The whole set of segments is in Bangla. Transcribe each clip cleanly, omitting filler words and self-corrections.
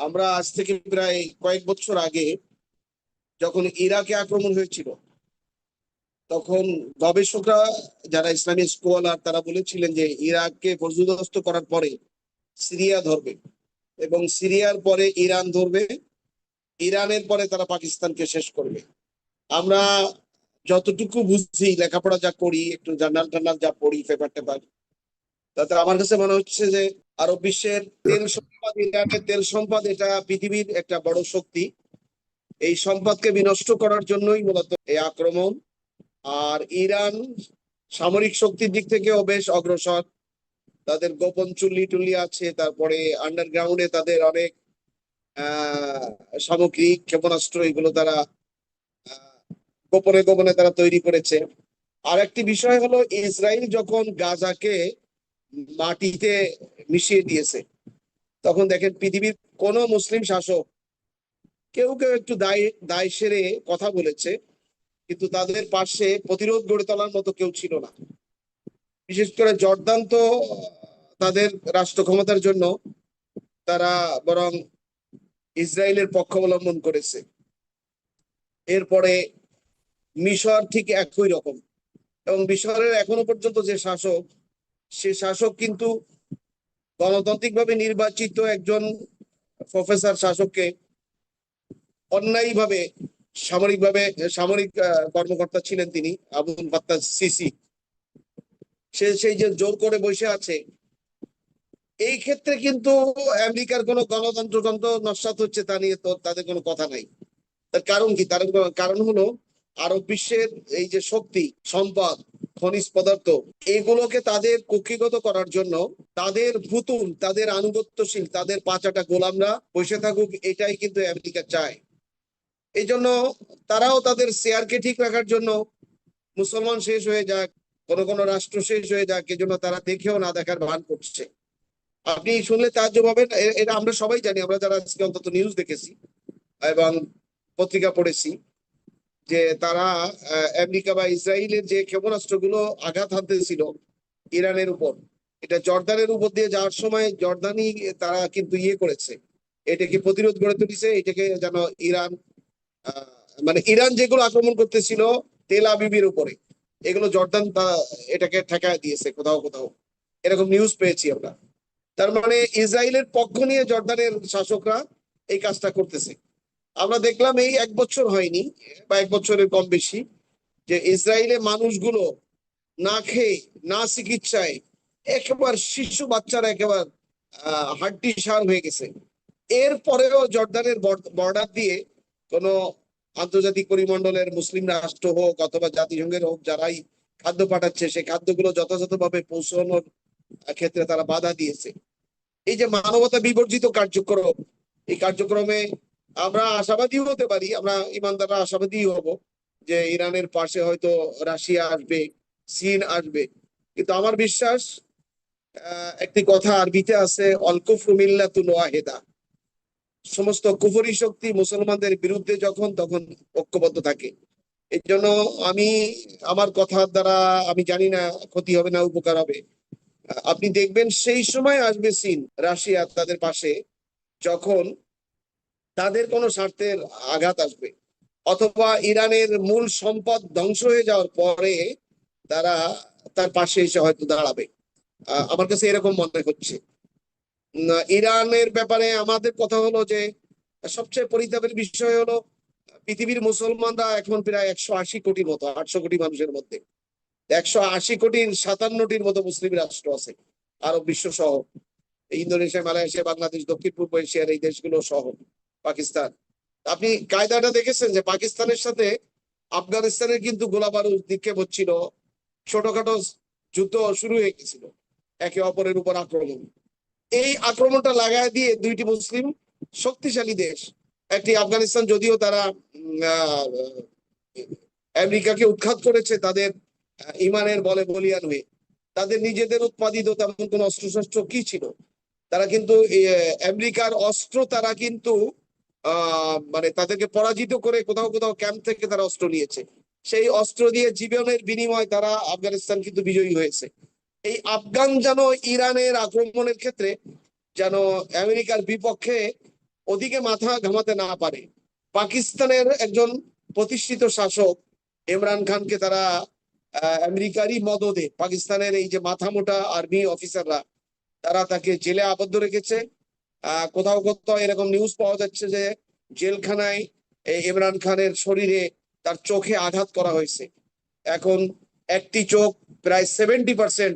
আমরা আজ থেকে প্রায় কয়েক বছর আগে যখন ইরাকে আক্রমণ হয়েছিল, তখন গবেষকরা যারা ইসলামী স্কলার তারা বলেছিলেন যে ইরাককে পর্যুদস্ত করার পরে সিরিয়া ধরবে এবং সিরিয়ার পরে ইরান ধরবে, ইরানের পরে তারা পাকিস্তানকে শেষ করবে। আমরা যতটুকু বুঝি, লেখাপড়া যা করি, একটু জার্নাল টার্নাল যা পড়ি, পেপার টেপার, তাতে আমার কাছে মনে হচ্ছে যে আরব বিশ্বের তেল সম্পদ, ইরানের তেল সম্পদ, এটা পৃথিবীর একটা বড় শক্তি। এই সম্পদকে বিনষ্ট করার জন্যই মূলত এই আক্রমণ। আর ইরান সামরিক শক্তির দিক থেকেও বেশ অগ্রসর। তাদের গোপন চুল্লি টুল্লি আছে, তারপরে আন্ডারগ্রাউন্ডে তাদের অনেক সামগ্রিক ক্ষেপণাস্ত্র, এগুলো তারা আহ, গোপনে গোপনে তারা তৈরি করেছে। আর একটি বিষয় হলো, ইসরায়েল যখন গাজাকে মাটিতে মিশিয়ে দিয়েছে, তখন দেখেন পৃথিবীর কোন মুসলিম শাসক, কেউ কেউ একটু দায় দায় সেরে কথা বলেছে, কিন্তু তাদের পাশে প্রতিরোধ গড়ে তোলার মতো কেউ ছিল না। বিশেষ করে জর্দান তো তাদের রাষ্ট্র ক্ষমতার জন্য তারা বরং ইসরায়েলের পক্ষ অবলম্বন করেছে। এরপরে মিশর ঠিক একই রকম। এবং মিশরের এখনো পর্যন্ত যে শাসক, সে শাসক কিন্তু গণতান্ত্রিকভাবে নির্বাচিত একজন প্রফেসর শাসককে অন্যায়ভাবে সামরিকভাবে, সামরিক কর্মকর্তা ছিলেন তিনি, আবুল ফাত্তাহ সিসি, সে সেই যে জোর করে বসে আছে। এই ক্ষেত্রে কিন্তু আমেরিকার কোনো গণতন্ত্রতন্ত্র নস্যাৎ হচ্ছে তা নিয়ে তো তাদের কোনো কথা নাই। তার কারণ কি? তার কারণ হলো আরব বিশ্বের এই যে শক্তি, সম্পদ, খনিজ পদার্থ, এগুলোকে তাদের কক্ষিগত করার জন্য তাদের পুতুল, তাদের আনুগত্যশীল, তাদের পাঁচাটা গোলামরা বসে থাকুক, এটাই কিন্তু আমেরিকা চায়। এই জন্য তারাও তাদের শেয়ারকে ঠিক রাখার জন্য মুসলমান শেষ হয়ে যাক, কোন কোন রাষ্ট্র শেষ হয়ে যাক, এজন্য তারা দেখেও না দেখার ভান করছে। আপনি শুনলে তাজ্জব হবেন, এটা আমরা সবাই জানি, আমরা যারা আজকে অন্তত নিউজ দেখেছি এবং পত্রিকা পড়েছি, যে তারা আমেরিকা বা ইসরায়েলের যে ক্ষেপণাস্ত্রগুলো আঘাত হানতেছিল ইরানের উপর, এটা জর্দানের উপর দিয়ে যাওয়ার সময় জর্দানি তারা কিন্তু ইয়ে করেছে, এটাকে প্রতিরোধ গড়ে তুলেছে। এটাকে যেন ইরান আহ, মানে ইরান যেগুলো আক্রমণ করতেছিল তেল আবিবের উপরে, এগুলো জর্দান এটাকে ঠেকায় দিয়েছে কোথাও কোথাও, এরকম নিউজ পেয়েছি আমরা। তার মানে ইসরায়েলের পক্ষ নিয়ে জর্দানের শাসকরা এই কাজটা করতেছে। আমরা দেখলাম এই এক বছর হয়নি বা এক বছরের কম বেশি, যে ইসরায়েলে মানুষগুলো না খেয়ে, না চিকিৎসায়, একেবারে শিশু বাচ্চারা একেবারে হাড্ডি সার হয়ে গেছে। এরপরেও জর্দানের বর্ডার দিয়ে কোন আন্তর্জাতিক পরিমণ্ডলের মুসলিম রাষ্ট্র হোক অথবা জাতিসংঘের হোক, যারাই খাদ্য পাঠাচ্ছে, সেই খাদ্যগুলো যথাযথভাবে পৌঁছানোর ক্ষেত্রে তারা বাধা দিয়েছে। এই যে মানবতা বিবর্জিত কার্যক্রম, এই কার্যক্রমে আমরা আশাবাদী হতে পারি, আমরা ইমানদাররা আশাবাদী হব যে ইরানের পাশে হয়তো রাশিয়া আসবে, চীন আসবে। কিন্তু আমার বিশ্বাস, একটি কথা আরবিতে আছে, অল কুফরু মিল্লাতুন ওয়াহিদা, সমস্ত কুফরি শক্তি মুসলমানদের বিরুদ্ধে যখন, তখন ঐক্যবদ্ধ থাকে। এই জন্য আমি, আমার কথার দ্বারা আমি জানি না ক্ষতি হবে না উপকার হবে, আপনি দেখবেন সেই সময় আসবে চীন, রাশিয়া তাদের পাশে, যখন তাদের কোনো স্বার্থের আঘাত আসবে, অথবা ইরানের মূল সম্পদ ধ্বংস হয়ে যাওয়ার পরে তারা তার পাশে এসে হয়তো দাঁড়াবে। আমার কাছে এরকম মনে হচ্ছে। ইরানের ব্যাপারে আমাদের কথা হলো যে, সবচেয়ে পরিতাপের বিষয় হলো পৃথিবীর মুসলমানরা এখন প্রায় 180 কোটির মতো, 800 কোটি মানুষের মধ্যে 180 কোটির 57টির মতো মুসলিম রাষ্ট্র আছে আরব বিশ্ব সহ, ইন্দোনেশিয়া, মালয়েশিয়া, বাংলাদেশ, দক্ষিণ পূর্ব এশিয়ার এই দেশগুলো সহ, পাকিস্তান। আপনি কায়দাটা দেখেছেন যে পাকিস্তানের সাথে আফগানিস্তানের কিন্তু গোলাবারুদ নিক্ষেপ হচ্ছিল, ছোটখাটো যুদ্ধ শুরু হয়ে গেছিল একে অপরের উপর আক্রমণ। এই আক্রমণটা লাগায় দিয়ে দুইটি মুসলিম শক্তিশালী দেশ, একটি আফগানিস্তান, যদিও তারা আমেরিকাকে উৎখাত করেছে তাদের ইমানের বলে বলিয়ান হয়ে, তাদের নিজেদের উৎপাদিত তেমন কোন অস্ত্রশস্ত্র কি ছিল, তারা কিন্তু আমেরিকার অস্ত্র তারা কিন্তু মানে তাদেরকে পরাজিত করে কোথাও কোথাও ক্যাম্প থেকে তারা অস্ত্র নিয়েছে, সেই অস্ত্র দিয়ে জীবনের বিনিময় তারা আফগানিস্তান কিন্তু বিজয়ী হয়েছে। এই আফগান যেন ইরানের আক্রমণের ক্ষেত্রে যেন আমেরিকার বিপক্ষে ওদিকে মাথা ঘামাতে না পারে। পাকিস্তানের একজন প্রতিষ্ঠিত শাসক ইমরান খানকে তারা আমেরিকারই মদদে, পাকিস্তানের এই যে মাথা মোটা আর্মি অফিসাররা তারা তাকে জেলে আবদ্ধ রেখেছে। কোথাও কোথাও এরকম নিউজ পাওয়া যাচ্ছে যে জেলখানায় ইমরান খানের শরীরে তার চোখে আঘাত করা হয়েছে। এখন একটি চোখ প্রায় 70%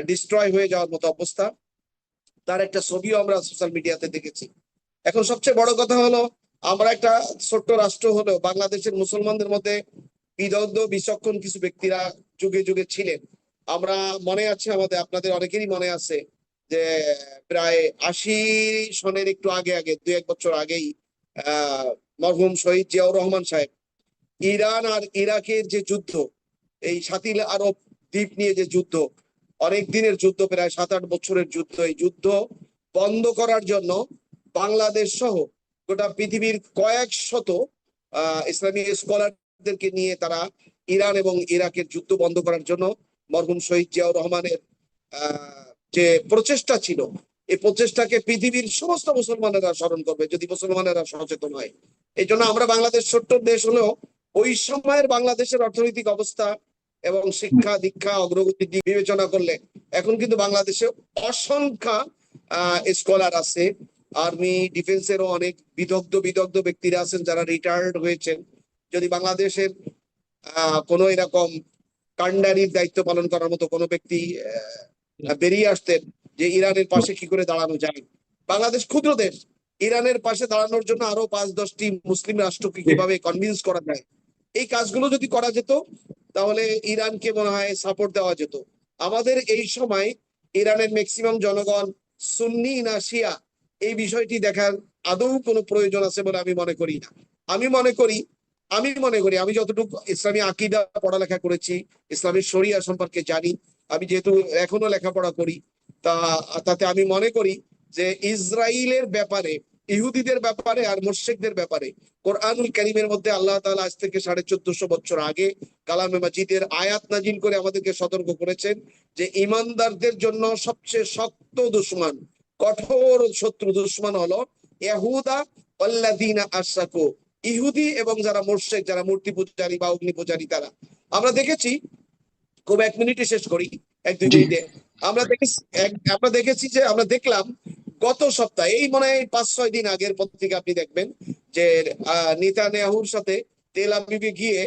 ডিস্ট্রয় হয়ে যাওয়ার মতো অবস্থা। তার একটা ছবিও আমরা সোশ্যাল মিডিয়াতে দেখেছি। এখন সবচেয়ে বড় কথা হলো, আমরা একটা ছোট্ট রাষ্ট্র হলেও বাংলাদেশের মুসলমানদের মধ্যে বিদগ্ধ বিচক্ষণ কিছু ব্যক্তিরা যুগে যুগে ছিলেন। আমরা মনে আছে, আমাদের আপনাদের অনেকেরই মনে আছে যে প্রায় 80 সনের একটু আগে আগে 2-1 বছর আগেই মরহুম শহীদ জিয়াউর রহমান সাহেব ইরান আর ইরাকের যে যুদ্ধ, এই সাতিল আরব দ্বীপ নিয়ে যে যুদ্ধ, অনেক দিনের যুদ্ধ, প্রায় 7-8 বছরের যুদ্ধ, এই যুদ্ধ বন্ধ করার জন্য বাংলাদেশ সহ গোটা পৃথিবীর কয়েক শত ইসলামী স্কলারদেরকে নিয়ে তারা ইরান এবং ইরাকের যুদ্ধ বন্ধ করার জন্য মরহুম শহীদ জিয়াউর রহমানের যে প্রচেষ্টা ছিল, এই প্রচেষ্টাকে পৃথিবীর সমস্ত মুসলমানেরা স্মরণ করবে যদি মুসলমানেরা সচেতন হয়। এই জন্য আমরা বাংলাদেশ ছোট্ট দেশ হলেও ওই সময়ের বাংলাদেশের অর্থনৈতিক অবস্থা এবং শিক্ষা দীক্ষা অগ্রগতির দিক বিবেচনা করলে এখন কিন্তু বাংলাদেশে অসংখ্য স্কলার আছে। আর্মি ডিফেন্সেরও অনেক বিদগ্ধ ব্যক্তিরা আছেন যারা রিটায়ার্ড হয়েছেন। যদি বাংলাদেশের কোনো এরকম কান্ডারির দায়িত্ব পালন করার মতো কোনো ব্যক্তি বেরিয়ে আসতেন যে ইরানের পাশে কি করে দাঁড়ানো যায়, বাংলাদেশ ক্ষুদ্র দেশ, ইরানের পাশে দাঁড়ানোর জন্য আরো 5-10টি মুসলিম রাষ্ট্রকে কিভাবে কনভিন্স করা যায়, এই কাজগুলো যদি করা যেত তাহলে ইরানকে মনে হয় সাপোর্ট দেওয়া যেত। আমাদের এই সময় ইরানের ম্যাক্সিমাম জনগণ সুন্নি না শিয়া, এই বিষয়টি দেখার আদৌ কোনো প্রয়োজন আছে বলে আমি মনে করি না। আমি মনে করি আমি যতটুকু ইসলামী আকীদা পড়ালেখা করেছি, ইসলামী শরিয়া সম্পর্কে জানি, আমি যেহেতু এখনো লেখাপড়া করি, তাতে আমি মনে করি যে ইসরায়েলের ব্যাপারে, ইহুদিদের ব্যাপারে আর মুশরিকদের ব্যাপারে কোরআনুল কারীমের মধ্যে আল্লাহ তাআলা আজ থেকে 1450 বছর আগে কালামে মাজিদের আয়াত নাজিল করে আমাদেরকে সতর্ক করেছেন যে ইমানদারদের জন্য সবচেয়ে শক্ত দুশমন, কঠোর শত্রু দুশমন হলো ইহুদা ওয়াল্লাযিনা আশরাকু, ইহুদি এবং যারা মুশরিক, যারা মূর্তি পূজারী বা অগ্নি পূজারী তারা। আমরা দেখেছি, খুব 1 মিনিটে শেষ করি, 1-2 মিনিটে, আমরা দেখেছি যে আমরা দেখলাম গত সপ্তাহে, এই মনে হয় 5-6 দিন আগের পত্রিকা আপনি দেখবেন যে নেতানিয়াহুর সাথে তেল আবিবে গিয়ে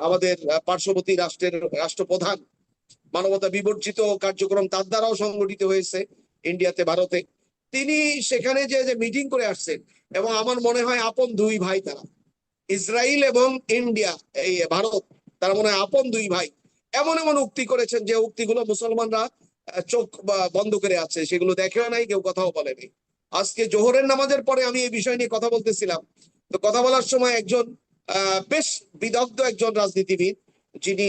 আমাদের পার্শ্ববর্তী রাষ্ট্রের রাষ্ট্রপ্রধান মানবতা বিবর্জিত কার্যক্রম তার দ্বারাও সংগঠিত হয়েছে ইন্ডিয়াতে, ভারতে, তিনি সেখানে যে মিটিং করে আসছেন এবং আমার মনে হয় আপন দুই ভাই তারা, ইসরায়েল এবং ইন্ডিয়া, এই ভারত, তারা মনে হয় আপন দুই ভাই। এমন এমন উক্তি করেছেন যে উক্তিগুলো মুসলমানরা চোখ বন্ধ করে আছে, সেগুলো দেখেও নাই, কেউ কথাও বলেনি। আজকে জোহরের নামাজের পরে আমি এই বিষয় নিয়ে কথা বলতেছিলাম, তো কথা বলার সময় একজন বেশ বিদগ্ধ একজন রাজনীতিবিদ, যিনি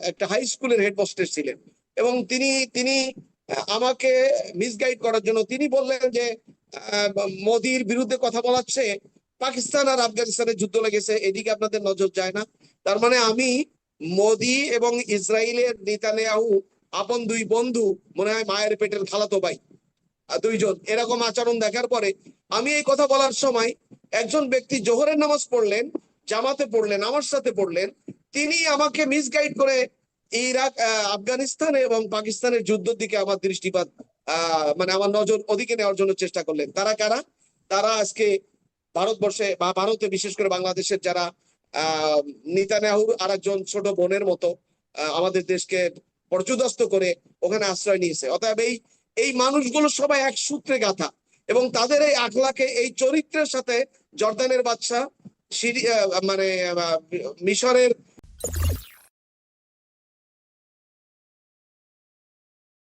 একটা হাই স্কুলের হেডমাস্টার ছিলেন, এবং তিনি আমাকে মিসগাইড করার জন্য তিনি বললেন যে মোদির বিরুদ্ধে কথা বলাচ্ছে, পাকিস্তান আর আফগানিস্তানের যুদ্ধ লেগেছে, এদিকে আপনাদের নজর যায় না। তার মানে আমি মোদি এবং ইসরায়েলের নেতানিয়াহু আপন দুই বন্ধু, মনে হয় মায়ের পেটের খালাতো ভাই দুইজন, এরকম আচরণ দেখার পরে আমি এই কথা বলার সময় একজন ব্যক্তি জোহরের নামাজ পড়লেন, জামাতে পড়লেন, আমার সাথে পড়লেন, তিনি আমাকে মিসগাইড করে ইরাক, আফগানিস্তান এবং পাকিস্তানের যুদ্ধের দিকে আমার দৃষ্টিপাত, মানে আমার নজর ওদিকে নেওয়ার জন্য চেষ্টা করলেন। তারা কারা? তারা আজকে ভারতবর্ষে বা ভারতে, বিশেষ করে বাংলাদেশের যারা নেতানিয়াহুর আরেকজন ছোট বোনের মতো আমাদের দেশকে পর্যদস্ত করে ওখানে আশ্রয় নিয়েছে। অতএব এই মানুষগুলো সবাই এক সূত্রে গাঁথা, এবং তাদের এই আখলাকে, এই চরিত্রের সাথে জর্দানের বাদশা, মানে মিশরের